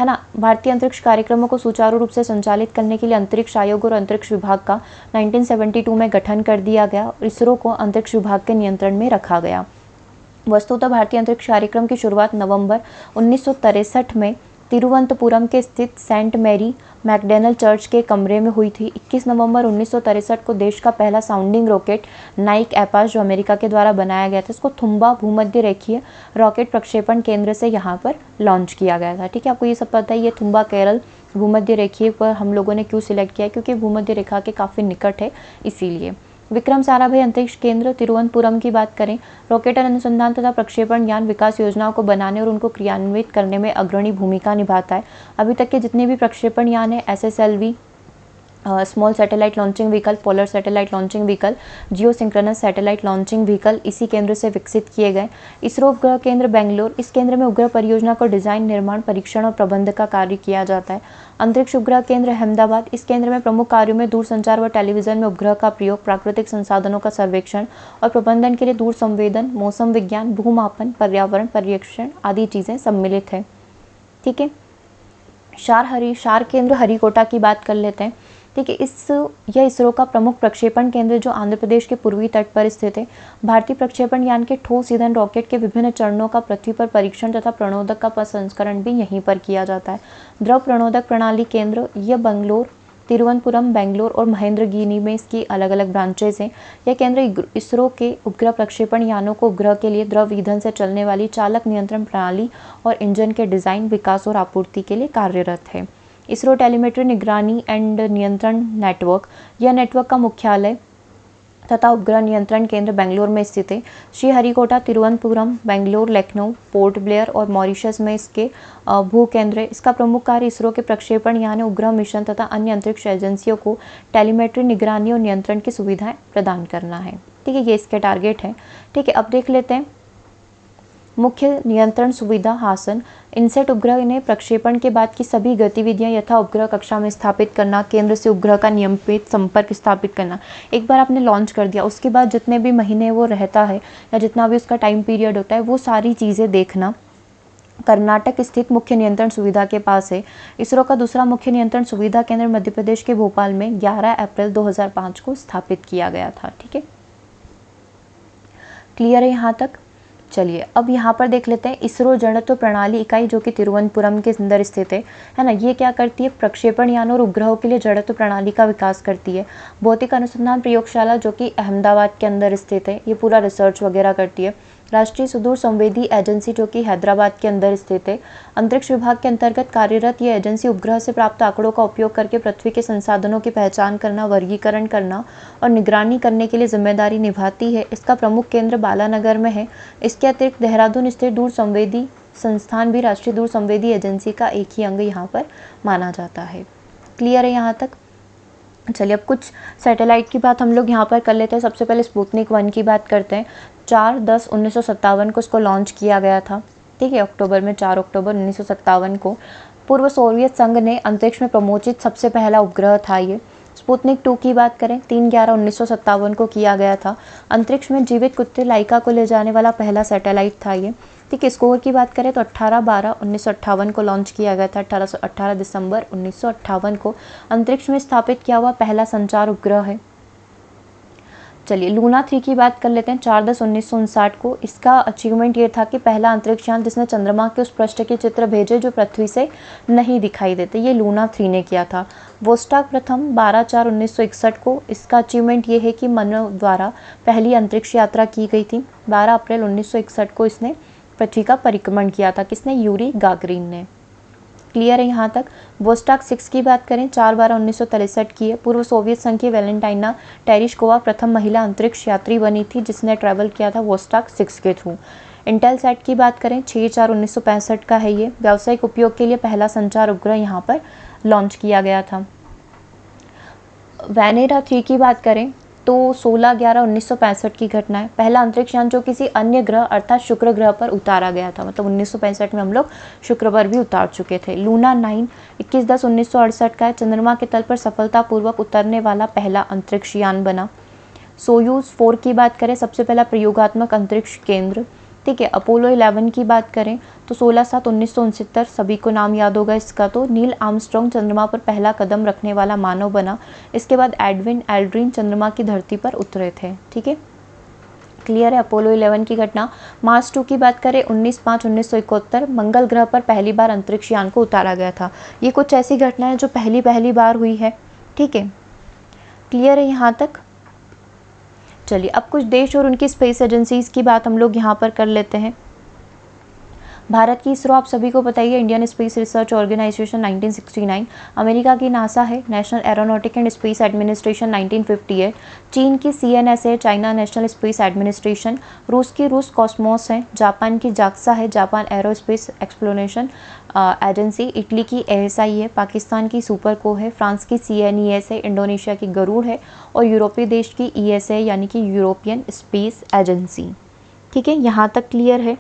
है ना। भारतीय अंतरिक्ष कार्यक्रमों को सुचारू रूप से संचालित करने के लिए अंतरिक्ष आयोग और अंतरिक्ष विभाग का 1972 में गठन कर दिया गया और इसरो को अंतरिक्ष विभाग के नियंत्रण में रखा गया। वस्तुतः भारतीय अंतरिक्ष कार्यक्रम की शुरुआत नवंबर 1963 में तिरुवनंतपुरम के स्थित सेंट मैरी मैकडोनल चर्च के कमरे में हुई थी। 21 नवंबर 1963 को देश का पहला साउंडिंग रॉकेट नाइक एपाच, जो अमेरिका के द्वारा बनाया गया था, इसको थुम्बा भूमध्य रेखीय रॉकेट प्रक्षेपण केंद्र से यहाँ पर लॉन्च किया गया था। ठीक है, आपको ये सब पता है। ये थुम्बा केरल भूमध्य रेखीय पर हम लोगों ने क्यों सिलेक्ट किया है, क्योंकि भूमध्य रेखा के काफ़ी निकट है, इसीलिए। विक्रम साराभाई अंतरिक्ष केंद्र तिरुवनंतपुरम की बात करें, रॉकेट अनुसंधान तथा प्रक्षेपण यान विकास योजनाओं को बनाने और उनको क्रियान्वित करने में अग्रणी भूमिका निभाता है। अभी तक के जितने भी प्रक्षेपण यान है, SSLV, small satellite launching vehicle, polar satellite launching vehicle, geo synchronous satellite launching vehicle इसी केंद्र से विकसित किए गए। इसरो उपग्रह केंद्र बेंगलोर, इस केंद्र में उपग्रह परियोजना को डिजाइन, निर्माण, परीक्षण और प्रबंध का कार्य किया जाता है। अंतरिक्ष उपग्रह केंद्र अहमदाबाद, इस केंद्र में प्रमुख कार्यों में दूरसंचार व टेलीविजन में उपग्रह का प्रयोग, प्राकृतिक संसाधनों का सर्वेक्षण और प्रबंधन के लिए दूर संवेदन, मौसम विज्ञान, भूमापन, पर्यावरण पर्यवेक्षण आदि चीजें सम्मिलित है। ठीक है, शार केंद्र हरिकोटा की बात कर लेते हैं। ठीक है, यह इसरो का प्रमुख प्रक्षेपण केंद्र जो आंध्र प्रदेश के पूर्वी तट पर स्थित है। भारतीय प्रक्षेपण यान के ठोस ईंधन रॉकेट के विभिन्न चरणों का पृथ्वी पर परीक्षण तथा प्रणोदक का प्रसंस्करण भी यहीं पर किया जाता है। द्रव प्रणोदक प्रणाली केंद्र, यह बंगलोर, तिरुवनंतपुरम, बेंगलोर और महेंद्रगिरी में इसकी अलग अलग ब्रांचेज हैं। यह केंद्र इसरो के उपग्रह प्रक्षेपण यानों को उपग्रह के लिए द्रव ईंधन से चलने वाली चालक नियंत्रण प्रणाली और इंजन के डिजाइन, विकास और आपूर्ति के लिए कार्यरत है। इसरो टेलीमेट्री निगरानी एंड नियंत्रण नेटवर्क, यह नेटवर्क का मुख्यालय तथा उपग्रह नियंत्रण केंद्र बेंगलोर में स्थित है। श्रीहरिकोटा, तिरुवनंतपुरम, बेंगलोर, लखनऊ, पोर्ट ब्लेयर और मॉरिशस में इसके भू केंद्र है। इसका प्रमुख कार्य इसरो के प्रक्षेपण यान, उपग्रह मिशन तथा अन्य अंतरिक्ष एजेंसियों को टेलीमेट्री निगरानी और नियंत्रण की सुविधाएं प्रदान करना है। ठीक है, ये इसके टारगेट है। ठीक है, अब देख लेते हैं मुख्य नियंत्रण सुविधा हासन, इनसेट उपग्रह ने प्रक्षेपण के बाद की सभी गतिविधियां यथा उपग्रह कक्षा में स्थापित करना, केंद्र से उपग्रह का नियमित संपर्क स्थापित करना। एक बार आपने लॉन्च कर दिया उसके बाद जितने भी महीने वो रहता है या जितना भी उसका टाइम पीरियड होता है वो सारी चीज़ें देखना कर्नाटक स्थित मुख्य नियंत्रण सुविधा के पास है। इसरो का दूसरा मुख्य नियंत्रण सुविधा केंद्र मध्य प्रदेश के भोपाल में 11 अप्रैल 2005 को स्थापित किया गया था। ठीक है, क्लियर है यहाँ तक। चलिए अब यहाँ पर देख लेते हैं इसरो जड़त्व प्रणाली इकाई जो कि तिरुवनंतपुरम के अंदर स्थित है ना। ये क्या करती है, प्रक्षेपण यानों और उपग्रहों के लिए जड़त्व प्रणाली का विकास करती है। भौतिक अनुसंधान प्रयोगशाला जो कि अहमदाबाद के अंदर स्थित है, ये पूरा रिसर्च वगैरह करती है। राष्ट्रीय सुदूर संवेदी एजेंसी जो कि हैदराबाद के अंदर स्थित है। अंतरिक्ष विभाग के अंतर्गत कार्यरत ये एजेंसी उपग्रह से प्राप्त आंकड़ों का उपयोग करके पृथ्वी के संसाधनों की पहचान करना, वर्गीकरण करना और निगरानी करने के लिए जिम्मेदारी निभाती है। इसका प्रमुख केंद्र बालानगर में है। इसके अतिरिक्त देहरादून स्थित दूर संवेदी संस्थान भी राष्ट्रीय दूर संवेदी एजेंसी का एक ही अंग यहाँ पर माना जाता है। क्लियर है यहाँ तक। चलिए अब कुछ सैटेलाइट की बात हम लोग यहाँ पर कर लेते हैं। सबसे पहले स्पुतनिक 1 की बात करते हैं। 4/10/1957 को इसको लॉन्च किया गया था। ठीक है, अक्टूबर में 4 अक्टूबर 1957 को पूर्व सोवियत संघ ने अंतरिक्ष में प्रमोचित सबसे पहला उपग्रह था ये। स्पुतनिक 2 की बात करें 3/11/1957 को किया गया था। अंतरिक्ष में जीवित कुत्ते लाइका को ले जाने वाला पहला सैटेलाइट था ये। ठीक है, स्कोर की बात करें तो 18/12/1958 को लॉन्च किया गया था। 18 दिसंबर 1958 को अंतरिक्ष में स्थापित किया हुआ पहला संचार उपग्रह है। चलिए लूना 3 की बात कर लेते हैं। 4/10/1959 को इसका अचीवमेंट ये था कि पहला अंतरिक्ष यान जिसने चंद्रमा के उस पृष्ठ के चित्र भेजे जो पृथ्वी से नहीं दिखाई देते, ये लूना 3 ने किया था। वोस्टॉक प्रथम 12/4/1961 को इसका अचीवमेंट ये है कि मानव द्वारा पहली अंतरिक्ष यात्रा की गई थी। 12 अप्रैल 1961 को इसने पृथ्वी का परिक्रमण किया था। किसने? यूरी गागरिन ने। क्लियर है यहाँ तक। वोस्टॉक 6 की बात करें 4/12/1963 की है। पूर्व सोवियत संघ की वैलेंटाइना टेरिशकोवा प्रथम महिला अंतरिक्ष यात्री बनी थी जिसने ट्रैवल किया था वोस्टॉक 6 के थ्रू। इंटेलसैट की बात करें 6/4/1965 का है ये। व्यावसायिक उपयोग के लिए पहला संचार उपग्रह यहाँ पर लॉन्च किया गया था। वैनेरा 3 की बात करें तो 16/11/1965 की घटना है। पहला अंतरिक्ष यान जो किसी अन्य ग्रह अर्थात शुक्र ग्रह पर उतारा गया था। मतलब 1965 में हम लोग शुक्र पर भी उतार चुके थे। लूना 9 21/10/1968 का है। चंद्रमा के तल पर सफलतापूर्वक उतरने वाला पहला अंतरिक्ष यान बना। सोयूज 4 की बात करें सबसे पहला प्रयोगात्मक अंतरिक्ष केंद्र। ठीक है, अपोलो 11 की बात करें तो 16/7/1969 सभी को नाम याद होगा इसका। तो नील आर्मस्ट्रॉन्ग चंद्रमा पर पहला कदम रखने वाला मानव बना। इसके बाद एडविन एल्ड्रिन चंद्रमा की धरती पर उतरे थे। ठीक है, क्लियर है अपोलो 11 की घटना। मार्स 2 की बात करें 19/5/1971 मंगल ग्रह पर पहली बार अंतरिक्ष यान को उतारा गया था। ये कुछ ऐसी घटना है जो पहली बार हुई है। ठीक है, क्लियर है यहाँ तक। चलिए अब कुछ देश और उनकी स्पेस एजेंसीज की बात हम लोग यहाँ पर कर लेते हैं। भारत की इसरो आप सभी को पता ही है, Indian Space Research Organisation 1969। America की नासा है, National Aeronautic and Space Administration 1950 है। चीन की CNS है, चाइना नेशनल स्पेस एडमिनिस्ट्रेशन। रूस की रूस कॉस्मोस है। जापान की जाक्सा है, Japan aerospace exploration agency. Italy की ASI है। पाकिस्तान की सुपरको है। फ्रांस की CNES है। इंडोनेशिया की गरुड़ है और यूरोपीय देश की ESA यानी कि यूरोपियन स्पेस एजेंसी। ठीक है, यहाँ तक क्लियर है।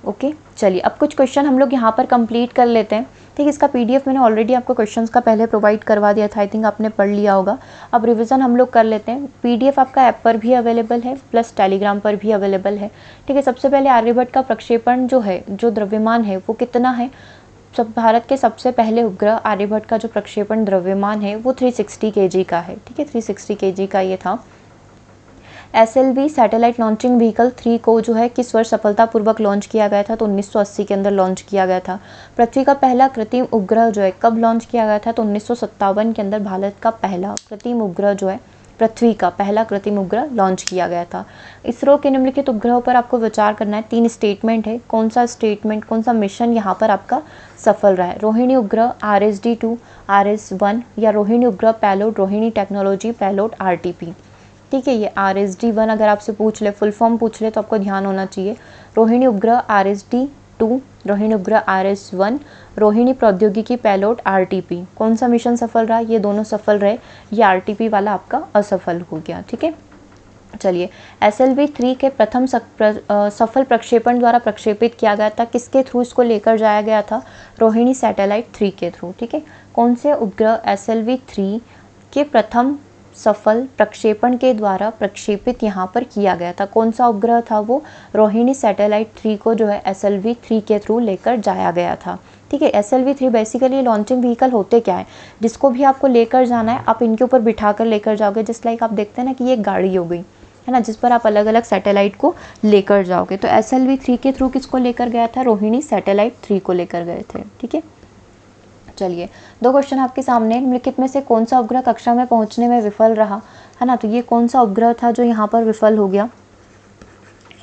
ओके, चलिए अब कुछ क्वेश्चन हम लोग यहाँ पर कंप्लीट कर लेते हैं। ठीक, इसका PDF मैंने ऑलरेडी आपको क्वेश्चंस का पहले प्रोवाइड करवा दिया था। आई थिंक आपने पढ़ लिया होगा। अब रिवीजन हम लोग कर लेते हैं। PDF आपका ऐप पर भी अवेलेबल है प्लस टेलीग्राम पर भी अवेलेबल है। ठीक है, सबसे पहले आर्यभट्ट का प्रक्षेपण जो है, जो द्रव्यमान है वो कितना है? सब भारत के सबसे पहले उपग्रह आर्यभट्ट का जो प्रक्षेपण द्रव्यमान है वो 360 kg का है। ठीक है, 360 kg का ये था। SLV सैटेलाइट लॉन्चिंग व्हीकल 3 को जो है किस वर्ष सफलतापूर्वक लॉन्च किया गया था? तो 1980 के अंदर लॉन्च किया गया था। पृथ्वी का पहला कृत्रिम उपग्रह जो है कब लॉन्च किया गया था? तो 1957 के अंदर भारत का पहला कृत्रिम उपग्रह जो है, पृथ्वी का पहला कृत्रिम उपग्रह लॉन्च किया गया था। इसरो के निम्नलिखित उपग्रहों पर आपको विचार करना है। 3 स्टेटमेंट है। कौन सा स्टेटमेंट, कौन सा मिशन यहाँ पर आपका सफल रहा है? रोहिणी उपग्रह RSD-2, RS-1 या रोहिणी उपग्रह payload, Rohini technology payload RTP। ठीक है, ये RSD-1 अगर आपसे पूछ ले, फुल फॉर्म पूछ ले तो आपको ध्यान होना चाहिए। रोहिणी उपग्रह RSD-2, रोहिणी उपग्रह RS-1, रोहिणी प्रौद्योगिकी पेलोड RTP। कौन सा मिशन सफल रहा? ये दोनों सफल रहे। ये RTP वाला आपका असफल हो गया। ठीक है, चलिए, SLV-3 के प्रथम सफल प्रक्षेपण द्वारा प्रक्षेपित किया गया था, किसके थ्रू इसको लेकर जाया गया था? रोहिणी सैटेलाइट 3 के थ्रू। ठीक है, कौन से उपग्रह SLV-3 के प्रथम सफल प्रक्षेपण के द्वारा प्रक्षेपित यहाँ पर किया गया था? कौन सा उपग्रह था वो? रोहिणी सैटेलाइट 3 को जो है SLV-3 के थ्रू लेकर जाया गया था। ठीक है, SLV-3 बेसिकली लॉन्चिंग व्हीकल होते क्या है, जिसको भी आपको लेकर जाना है आप इनके ऊपर बिठा कर लेकर जाओगे। जस्ट लाइक आप देखते हैं ना कि ये गाड़ी हो गई है ना, जिस पर आप अलग अलग सैटेलाइट को लेकर जाओगे। तो SLV-3 के थ्रू किसको लेकर गया था? रोहिणी सैटेलाइट 3 को लेकर गए थे। ठीक है, चलिए 2 क्वेश्चन आपके सामने। निम्नलिखित में से कौन सा उपग्रह कक्षा में पहुंचने में विफल रहा? है ना, तो ये कौन सा उपग्रह था जो यहाँ पर विफल हो गया?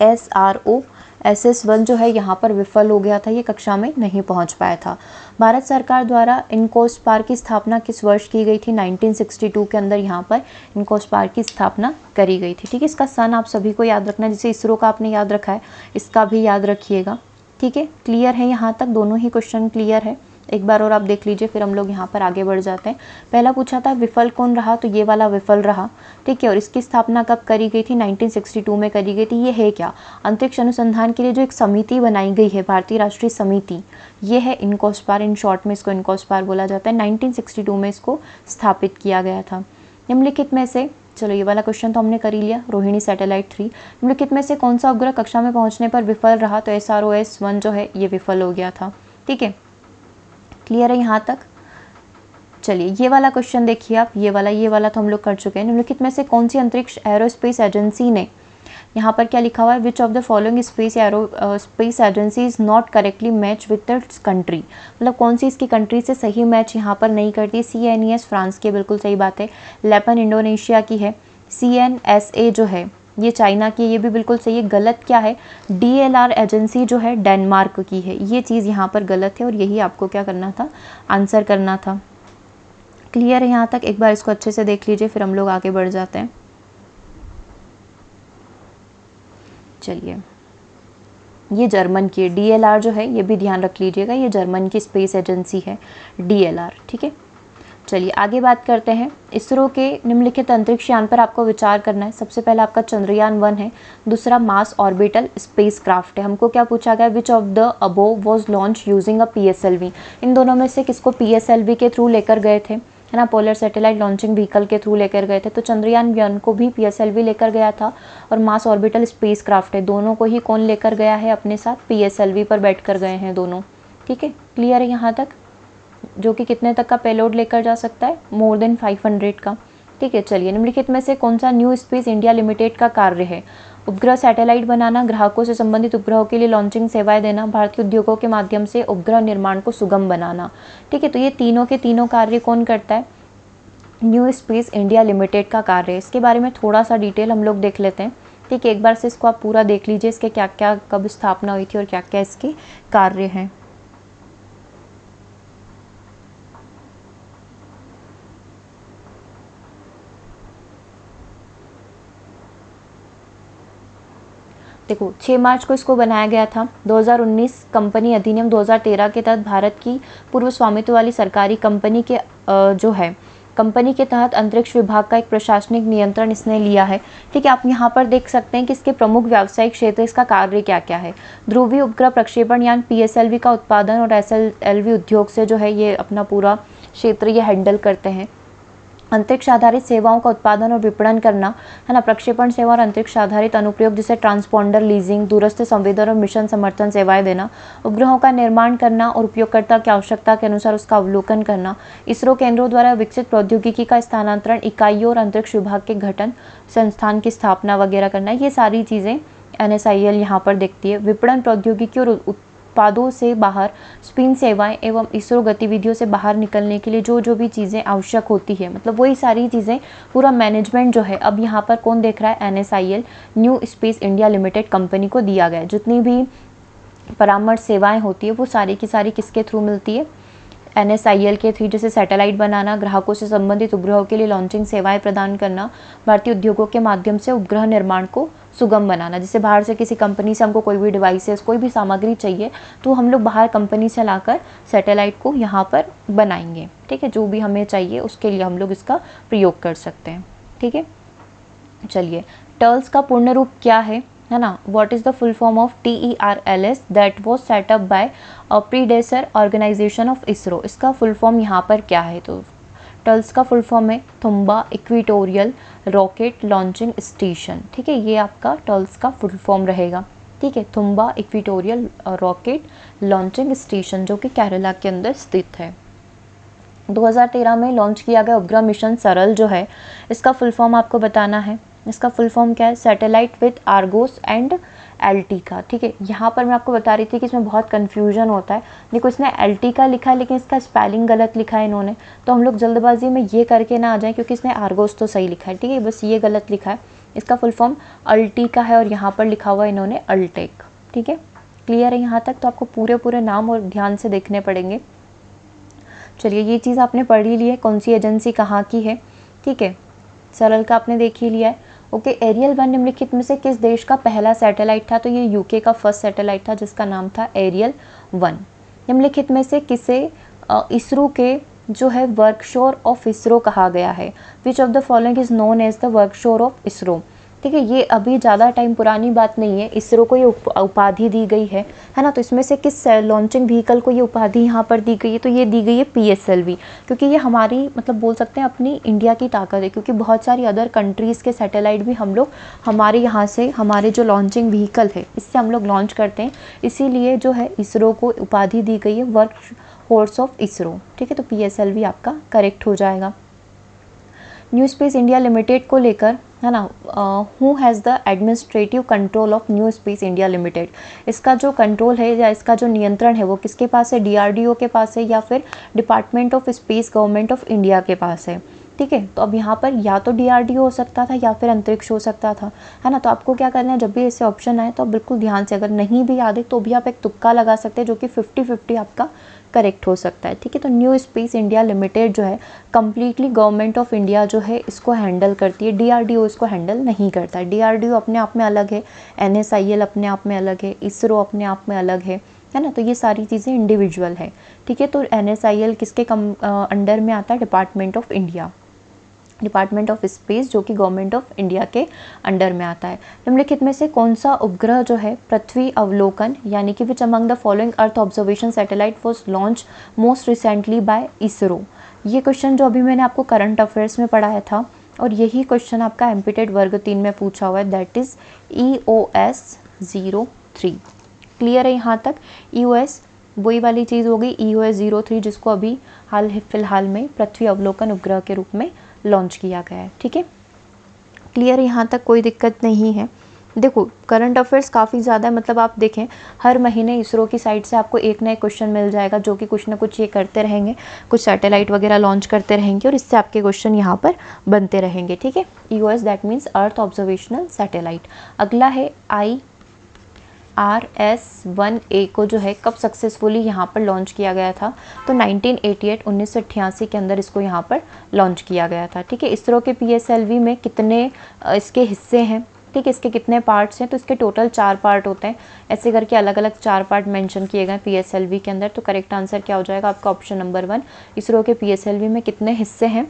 SRO-SS1 जो है यहाँ पर विफल हो गया था, ये कक्षा में नहीं पहुँच पाया था। भारत सरकार द्वारा इनकोस्पार की स्थापना किस वर्ष की गई थी? 1962 के अंदर यहाँ पर इनकोस्पार की स्थापना करी गई थी। ठीक है, इसका सन आप सभी को याद रखना है, जैसे इसरो का आपने याद रखा है, इसका भी याद रखिएगा। ठीक है, क्लियर है यहाँ तक? दोनों ही क्वेश्चन क्लियर है? एक बार और आप देख लीजिए, फिर हम लोग यहाँ पर आगे बढ़ जाते हैं। पहला पूछा था विफल कौन रहा, तो ये वाला विफल रहा। ठीक है, और इसकी स्थापना कब करी गई थी? 1962 में करी गई थी। ये है क्या? अंतरिक्ष अनुसंधान के लिए जो एक समिति बनाई गई है, भारतीय राष्ट्रीय समिति, ये है इनकोस्पार। इन शॉर्ट में इसको इनकोस्पार बोला जाता है। 1962 में इसको स्थापित किया गया था। निम्नलिखित में से, चलो ये वाला क्वेश्चन तो हमने कर ही लिया, रोहिणी सैटेलाइट 3। निम्नलिखित में से कौन सा उपग्रह कक्षा में पहुंचने पर विफल रहा? तो SRO-S1 जो है ये विफल हो गया था। ठीक है, क्लियर है यहाँ तक? चलिए ये वाला क्वेश्चन देखिए आप, ये वाला तो हम लोग कर चुके हैं। निम्नलिखित में से कौन सी अंतरिक्ष एरोस्पेस एजेंसी ने, यहाँ पर क्या लिखा हुआ है? Which of the following space agency is not correctly match with its country, मतलब कौन सी इसकी कंट्री से सही मैच यहाँ पर नहीं करती? CNES फ्रांस की, बिल्कुल सही बात है। लेपन इंडोनेशिया की है। CNSA जो है ये चाइना की, ये भी बिल्कुल सही है। गलत क्या है? DLR एजेंसी जो है डेनमार्क की है। ये चीज़ यहाँ पर गलत है और यही आपको क्या करना था? आंसर करना था। क्लियर है यहाँ तक? एक बार इसको अच्छे से देख लीजिए, फिर हम लोग आगे बढ़ जाते हैं। चलिए, ये जर्मन की है। DLR जो है ये भी ध्यान रख लीजिएगा, ये जर्मन की स्पेस एजेंसी है DLR। ठीक है, चलिए आगे बात करते हैं। इसरो के निम्नलिखित अंतरिक्ष यान पर आपको विचार करना है। सबसे पहला आपका चंद्रयान 1 है, दूसरा मार्स ऑर्बिटल स्पेसक्राफ्ट है। हमको क्या पूछा गया? विच of the above was launch using a PSLV। इन दोनों में से किसको PSLV के थ्रू लेकर गए थे? है ना, पोलर सैटेलाइट लॉन्चिंग व्हीकल के थ्रू लेकर गए थे। तो चंद्रयान 1 को भी PSLV लेकर गया था और मार्स ऑर्बिटल स्पेसक्राफ्ट है, दोनों को ही कौन लेकर गया है अपने साथ? PSLV पर बैठ कर गए हैं दोनों। ठीक है, क्लियर है यहाँ तक? जो कि कितने तक का पेलोड लेकर जा सकता है? मोर देन 500 का। ठीक है, चलिए निम्नलिखित में से कौन सा न्यू स्पेस इंडिया लिमिटेड का कार्य है? उपग्रह सैटेलाइट बनाना, ग्राहकों से संबंधित उपग्रहों के लिए लॉन्चिंग सेवाएं देना, भारतीय उद्योगों के माध्यम से उपग्रह निर्माण को सुगम बनाना। ठीक है, तो ये तीनों के तीनों कार्य कौन करता है? न्यू स्पेस इंडिया लिमिटेड का कार्य है। इसके बारे में थोड़ा सा डिटेल हम लोग देख लेते हैं। ठीक है, एक बार से इसको आप पूरा देख लीजिए, इसके क्या क्या कब स्थापना हुई थी और क्या क्या इसके कार्य हैं। देखो 6 मार्च को इसको बनाया गया था। 2019 कंपनी अधिनियम 2013 के तहत भारत की पूर्व स्वामित्व वाली सरकारी कंपनी के जो है कंपनी के तहत अंतरिक्ष विभाग का एक प्रशासनिक नियंत्रण इसने लिया है। ठीक है, आप यहाँ पर देख सकते हैं कि इसके प्रमुख व्यावसायिक क्षेत्र, इसका कार्य क्या क्या है। ध्रुवीय उपग्रह प्रक्षेपण यान PSLV का उत्पादन और SLV उद्योग से जो है ये अपना पूरा क्षेत्र ये हैंडल करते हैं। अंतरिक्ष आधारित सेवाओं का उत्पादन और विपणन करना, है ना, प्रक्षेपण सेवा और अंतरिक्ष आधारित अनुप्रयोग जैसे ट्रांसपॉन्डर लीजिंग, दूरस्थ संवेदन और मिशन समर्थन सेवाएं देना, उपग्रहों का निर्माण करना और उपयोगकर्ता की आवश्यकता के अनुसार उसका अवलोकन करना, इसरो केंद्रों द्वारा विकसित प्रौद्योगिकी का स्थानांतरण, इकाइयों और अंतरिक्ष विभाग के गठन, संस्थान की स्थापना वगैरह करना, ये सारी चीज़ें NSIL यहाँ पर देखती है। विपणन प्रौद्योगिकी और उत्पादों से बाहर स्पिन सेवाएं एवं इसरो गतिविधियों से बाहर निकलने के लिए जो जो भी चीज़ें आवश्यक होती है, मतलब वही सारी चीज़ें पूरा मैनेजमेंट जो है अब यहाँ पर कौन देख रहा है? NSIL new space India limited company को दिया गया है। जितनी भी परामर्श सेवाएं होती है वो सारी की सारी किसके थ्रू मिलती है? NSIL के थ्रू। जैसे सैटेलाइट बनाना, ग्राहकों से संबंधित उपग्रहों के लिए लॉन्चिंग सेवाएं प्रदान करना, भारतीय उद्योगों के माध्यम से उपग्रह निर्माण को सुगम बनाना। जैसे बाहर से किसी कंपनी से हमको कोई भी डिवाइसेस, कोई भी सामग्री चाहिए तो हम लोग बाहर कंपनी से लाकर सैटेलाइट को यहाँ पर बनाएंगे। ठीक है, जो भी हमें चाहिए उसके लिए हम लोग इसका प्रयोग कर सकते हैं। ठीक है, चलिए टर्ल्स का पूर्ण रूप क्या है ना, what is the full form of TERLS that was set up by a predecessor organisation of ISRO. इसका फुल फॉर्म यहाँ पर क्या है, तो टर्ल्स का फुल फॉर्म है Thumba equatorial rocket launching station. ठीक है, ये आपका टर्ल्स का फुल फॉर्म रहेगा। ठीक है, Thumba equatorial rocket launching station जो कि केरला के अंदर स्थित है। 2013 में लॉन्च किया गया उपग्रह मिशन सरल जो है, इसका फुल फॉर्म आपको बताना है। इसका फुल फॉर्म क्या है, सैटेलाइट विथ आर्गोस एंड एल्टिका। ठीक है, यहाँ पर मैं आपको बता रही थी कि इसमें बहुत कन्फ्यूजन होता है। देखो इसने एल्टिका लिखा है लेकिन इसका स्पेलिंग गलत लिखा है इन्होंने, तो हम लोग जल्दबाजी में ये करके ना आ जाए क्योंकि इसने आर्गोस तो सही लिखा है। ठीक है, बस ये गलत लिखा है। इसका फुल फॉर्म अल्टिका है और यहाँ पर लिखा हुआ है इन्होंने अल्टेक। ठीक है, क्लियर है यहाँ तक? तो आपको पूरे नाम और ध्यान से देखने पड़ेंगे। चलिए, ये चीज़ आपने पढ़ ही ली है, कौन सी एजेंसी कहाँ की है। ठीक है, सरल का आपने देख ही लिया है। ओके, एरियल 1 निम्नलिखित में से किस देश का पहला सैटेलाइट था, तो ये यूके का फर्स्ट सैटेलाइट था जिसका नाम था एरियल 1। निम्नलिखित में से किसे इसरो के जो है वर्कशोर ऑफ इसरो कहा गया है, which of the following is known as the workhorse of ISRO. ठीक है, ये अभी ज़्यादा टाइम पुरानी बात नहीं है, इसरो को ये उपाधि दी गई है ना। तो इसमें से किस लॉन्चिंग व्हीकल को ये उपाधि यहाँ पर दी गई है, तो ये दी गई है PSLV, क्योंकि ये हमारी मतलब बोल सकते हैं अपनी इंडिया की ताकत है, क्योंकि बहुत सारी अदर कंट्रीज़ के सैटेलाइट भी हम लोग हमारे यहाँ से हमारे जो लॉन्चिंग व्हीकल है इससे हम लोग लॉन्च करते हैं, इसीलिए जो है इसरो को उपाधि दी गई है वर्क हॉर्स ऑफ इसरो। ठीक है, तो PSLV आपका करेक्ट हो जाएगा। न्यू स्पेस इंडिया लिमिटेड को लेकर है ना, who has the administrative control of new space India limited. इसका जो कंट्रोल है या इसका जो नियंत्रण है वो किसके पास है, DRDO के पास है या फिर department of space government of India के पास है। ठीक है, तो अब यहाँ पर या तो DRDO हो सकता था या फिर अंतरिक्ष हो सकता था, है ना। तो आपको क्या करना है, जब भी ऐसे ऑप्शन आए तो बिल्कुल ध्यान से, अगर नहीं भी याद है तो भी आप एक तुक्का लगा सकते हैं जो कि 50-50 आपका करेक्ट हो सकता है। ठीक है, तो न्यू स्पेस इंडिया लिमिटेड जो है कम्प्लीटली गवर्नमेंट ऑफ इंडिया जो है इसको हैंडल करती है, DRDO इसको हैंडल नहीं करता है। DRDO अपने आप में अलग है, NSIL अपने आप में अलग है, इसरो अपने आप में अलग है ना। तो ये सारी चीज़ें इंडिविजुअल है। ठीक है, तो NSIL किसके अंडर में आता है, department of India, department of space जो कि गवर्नमेंट ऑफ इंडिया के अंडर में आता है। निम्नलिखित में से कौन सा उपग्रह जो है पृथ्वी अवलोकन यानी कि which among the following earth observation satellite was launch most recently by ISRO. ये क्वेश्चन जो अभी मैंने आपको करंट अफेयर्स में पढ़ाया था और यही क्वेश्चन आपका एमपीटेड वर्ग 3 में पूछा हुआ है, दैट इज EOS 03। क्लियर है यहाँ तक? EOS वही वाली चीज़ हो गई, EOS 03 जिसको अभी हाल फिलहाल में पृथ्वी अवलोकन उपग्रह के रूप में लॉन्च किया गया है। ठीक है, क्लियर यहाँ तक? कोई दिक्कत नहीं है। देखो करंट अफेयर्स काफ़ी ज़्यादा है, मतलब आप देखें हर महीने इसरो की साइड से आपको एक नए क्वेश्चन मिल जाएगा जो कि कुछ ना कुछ ये करते रहेंगे, कुछ सैटेलाइट वगैरह लॉन्च करते रहेंगे और इससे आपके क्वेश्चन यहाँ पर बनते रहेंगे। ठीक है, EOS that means earth observational satellite. अगला है IRS-1A को जो है कब सक्सेसफुली यहाँ पर लॉन्च किया गया था, तो 1988 के अंदर इसको यहाँ पर लॉन्च किया गया था। ठीक है, इसरो के PSLV में कितने इसके हिस्से हैं, ठीक है, इसके कितने पार्ट्स हैं, तो इसके टोटल 4 पार्ट होते हैं। ऐसे करके अलग अलग 4 पार्ट मेंशन किए गए PSLV के अंदर। तो करेक्ट आंसर क्या हो जाएगा आपका ऑप्शन नंबर 1। इसरो के PSLV में कितने हिस्से हैं,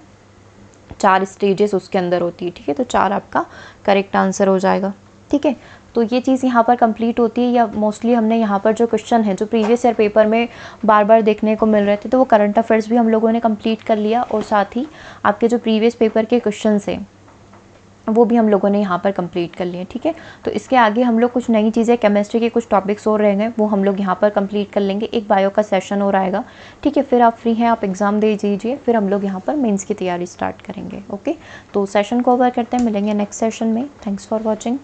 4 स्टेजेस उसके अंदर होती है। ठीक है, तो 4 आपका करेक्ट आंसर हो जाएगा। ठीक है, तो ये चीज़ यहाँ पर कंप्लीट होती है, या मोस्टली हमने यहाँ पर जो क्वेश्चन है जो प्रीवियस ईयर पेपर में बार बार देखने को मिल रहे थे, तो वो करंट अफेयर्स भी हम लोगों ने कंप्लीट कर लिया और साथ ही आपके जो प्रीवियस पेपर के क्वेश्चन हैं वो भी हम लोगों ने यहाँ पर कंप्लीट कर लिए। ठीक है, तो इसके आगे हम लोग कुछ नई चीज़ें, केमिस्ट्री के कुछ टॉपिक्स और रहेंगे वो हम लोग यहाँ पर कंप्लीट कर लेंगे। एक बायो का सेशन और आएगा। ठीक है, फिर आप फ्री हैं, आप एग्ज़ाम दे दीजिए, फिर हम लोग यहाँ पर मेंस की तैयारी स्टार्ट करेंगे। ओके, तो सेशन को ओवर करते हैं, मिलेंगे नेक्स्ट सेशन में। Thanks for watching.